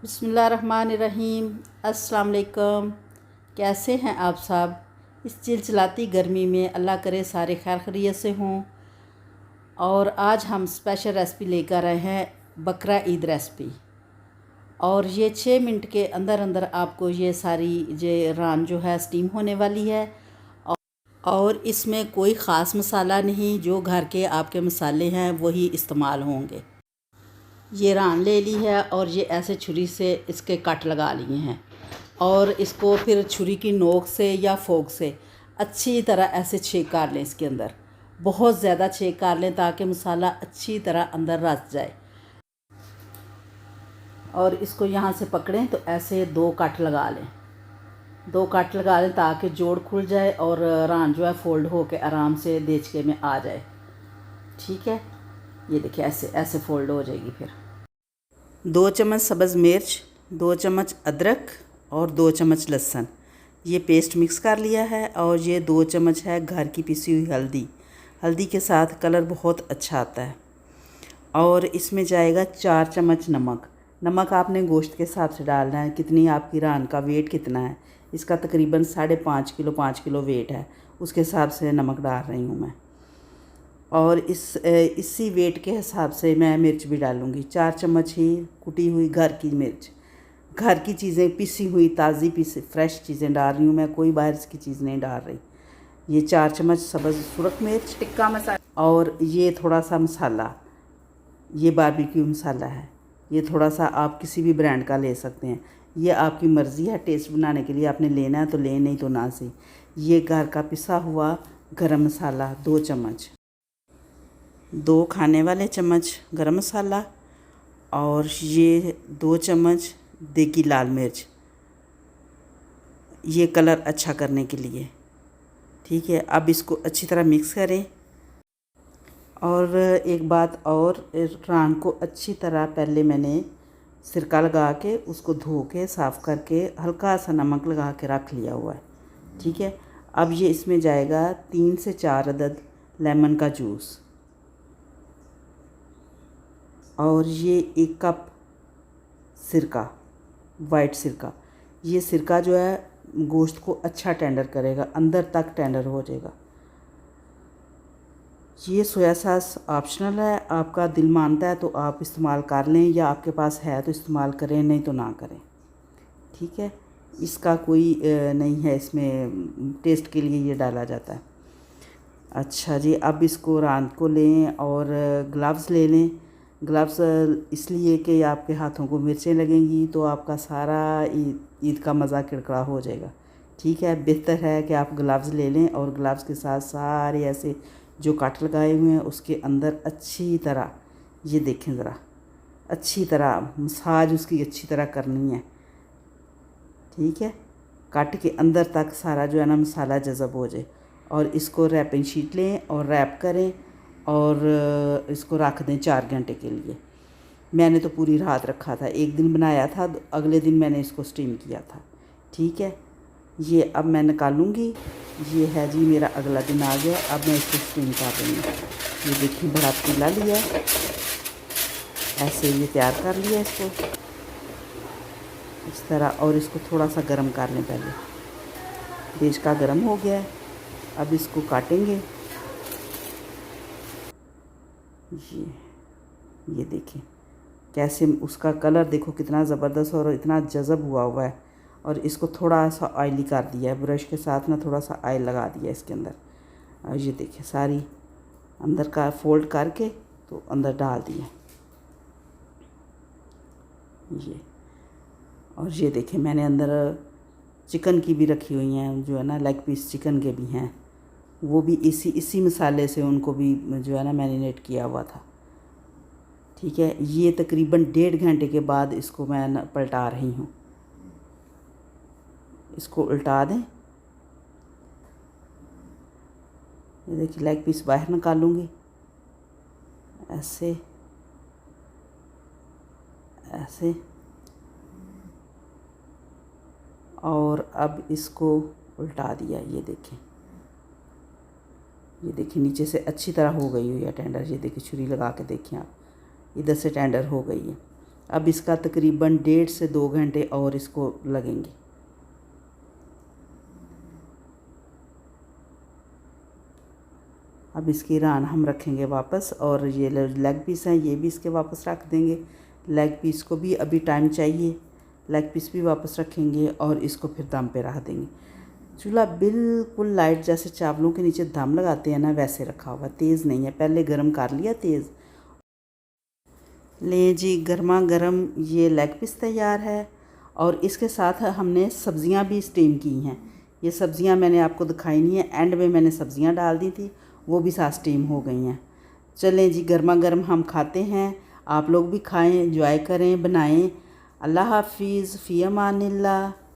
बिस्मिल्लाहिर्रहमानिर्रहीम। अस्सलाम वालेकुम। कैसे हैं आप सब? इस चिलचिलाती गर्मी में अल्लाह करे सारे खैर खैरियत से हों। और आज हम स्पेशल रेसिपी लेकर आए हैं, बकरा ईद रेसिपी। और ये 6 मिनट के अंदर अंदर आपको ये सारी रान जो है स्टीम होने वाली है। और इसमें कोई ख़ास मसाला नहीं, जो घर के आपके मसाले हैं वही इस्तेमाल होंगे। ये रान ले ली है और ये ऐसे छुरी से इसके कट लगा लिए हैं। और इसको फिर छुरी की नोक से या फोक से अच्छी तरह ऐसे छेक कर लें। इसके अंदर बहुत ज़्यादा छेक कर लें ताकि मसाला अच्छी तरह अंदर रच जाए। और इसको यहाँ से पकड़ें तो ऐसे 2 कट लगा लें, 2 कट लगा लें ताकि जोड़ खुल जाए और रान जो है फोल्ड होकर आराम से देचके में आ जाए। ठीक है, ये देखिए ऐसे ऐसे फोल्ड हो जाएगी। फिर 2 चम्मच सब्ज़ मिर्च, 2 चम्मच अदरक और 2 चम्मच लहसुन, ये पेस्ट मिक्स कर लिया है। और ये 2 चम्मच है घर की पिसी हुई हल्दी। हल्दी के साथ कलर बहुत अच्छा आता है। और इसमें जाएगा 4 चम्मच नमक। नमक आपने गोश्त के हिसाब से डालना है, कितनी आपकी रान का वेट कितना है। इसका तकरीबन 5.5 किलो वेट है, उसके हिसाब से नमक डाल रही हूँ मैं। और इसी वेट के हिसाब से मैं मिर्च भी डालूँगी। 4 चम्मच ही कुटी हुई घर की मिर्च, घर की चीज़ें पिसी हुई ताज़ी पिसी फ्रेश चीज़ें डाल रही हूँ मैं, कोई बाहर की चीज़ नहीं डाल रही। ये 4 चम्मच सब्ज़ सुरख मिर्च, टिक्का मसाला, और ये थोड़ा सा मसाला, ये बारबेक्यू मसाला है। ये थोड़ा सा आप किसी भी ब्रांड का ले सकते हैं, ये आपकी मर्ज़ी है। टेस्ट बनाने के लिए आपने लेना है तो ले, नहीं तो ना सही। ये घर का पिसा हुआ गरम मसाला 2 चम्मच, 2 खाने वाले चम्मच गरम मसाला, और ये 2 चम्मच देगी लाल मिर्च, ये कलर अच्छा करने के लिए। ठीक है, अब इसको अच्छी तरह मिक्स करें। और एक बात और, रान को अच्छी तरह पहले मैंने सिरका लगा के उसको धो के साफ़ करके हल्का सा नमक लगा के रख लिया हुआ है। ठीक है, अब ये इसमें जाएगा 3 से 4 अदद लेमन का जूस, और ये 1 कप सिरका, वाइट सिरका। ये सिरका जो है गोश्त को अच्छा टेंडर करेगा, अंदर तक टेंडर हो जाएगा। ये सोया सॉस ऑप्शनल है, आपका दिल मानता है तो आप इस्तेमाल कर लें, या आपके पास है तो इस्तेमाल करें, नहीं तो ना करें। ठीक है, इसका कोई नहीं है, इसमें टेस्ट के लिए ये डाला जाता है। अच्छा जी, अब इसको रान को लें और ग्लव्स ले लें। ग्लव्स इसलिए कि आपके हाथों को मिर्चें लगेंगी तो आपका सारा ईद का मज़ा किरकिरा हो जाएगा। ठीक है, बेहतर है कि आप ग्लव्स ले लें और ग्लव्स के साथ सारे ऐसे जो कट लगाए हुए हैं उसके अंदर अच्छी तरह, ये देखें ज़रा, अच्छी तरह मसाज उसकी अच्छी तरह करनी है। ठीक है, कट के अंदर तक सारा जो है ना मसाला जज़ब हो जाए। और इसको रैपिंग शीट लें और रैप करें और इसको रख दें 4 घंटे के लिए। मैंने तो पूरी रात रखा था, एक दिन बनाया था, अगले दिन मैंने इसको स्टीम किया था। ठीक है, ये अब मैं निकालूंगी। ये है जी मेरा अगला दिन आ गया, अब मैं इसको स्टीम कर रही हूँ। ये देखिए बड़ा पतीला लिया, ऐसे ये तैयार कर लिया इसको इस तरह। और इसको थोड़ा सा गर्म कर लें पहले, तेज का गर्म हो गया है। अब इसको काटेंगे। ये देखें कैसे उसका कलर देखो कितना ज़बरदस्त और इतना जज़ब हुआ है। और इसको थोड़ा सा ऑयली कर दिया है, ब्रश के साथ ना थोड़ा सा ऑयल लगा दिया इसके अंदर। और ये देखिए सारी अंदर का फोल्ड करके तो अंदर डाल दिया ये। और ये देखें मैंने अंदर चिकन की भी रखी हुई हैं, जो है ना लेग पीस चिकन के भी हैं, वो भी इसी मसाले से उनको भी जो है ना मैरिनेट किया हुआ था। ठीक है, ये तकरीबन 1.5 घंटे के बाद इसको मैं पलटा रही हूँ। इसको उल्टा दें। ये देखिए लेग पीस बाहर निकालूंगी ऐसे ऐसे। और अब इसको उल्टा दिया, ये देखिए नीचे से अच्छी तरह हो गई हुई है टेंडर। ये देखिए छुरी लगा के देखें आप, इधर से टेंडर हो गई है। अब इसका तकरीबन 1.5 से 2 घंटे और इसको लगेंगे। अब इसकी रान हम रखेंगे वापस, और ये लेग पीस हैं ये भी इसके वापस रख देंगे। लेग पीस को भी अभी टाइम चाहिए, लेग पीस भी वापस रखेंगे और इसको फिर दम पे रख देंगे। चूल्हा बिल्कुल लाइट, जैसे चावलों के नीचे दम लगाते हैं ना वैसे रखा हुआ, तेज़ नहीं है। पहले गरम कर लिया तेज़। ले जी, गर्मा गर्म ये लेग पीस तैयार है। और इसके साथ हमने सब्ज़ियां भी स्टीम की हैं। ये सब्ज़ियां मैंने आपको दिखाई नहीं है, एंड में मैंने सब्ज़ियां डाल दी थी, वो भी साथ स्टीम हो गई हैं। चलें जी, गर्मा गर्म हम खाते हैं। आप लोग भी खाएं, एंजॉय करें, बनाएं। अल्लाह हाफिज़, फ़ी अमानिल्लाह।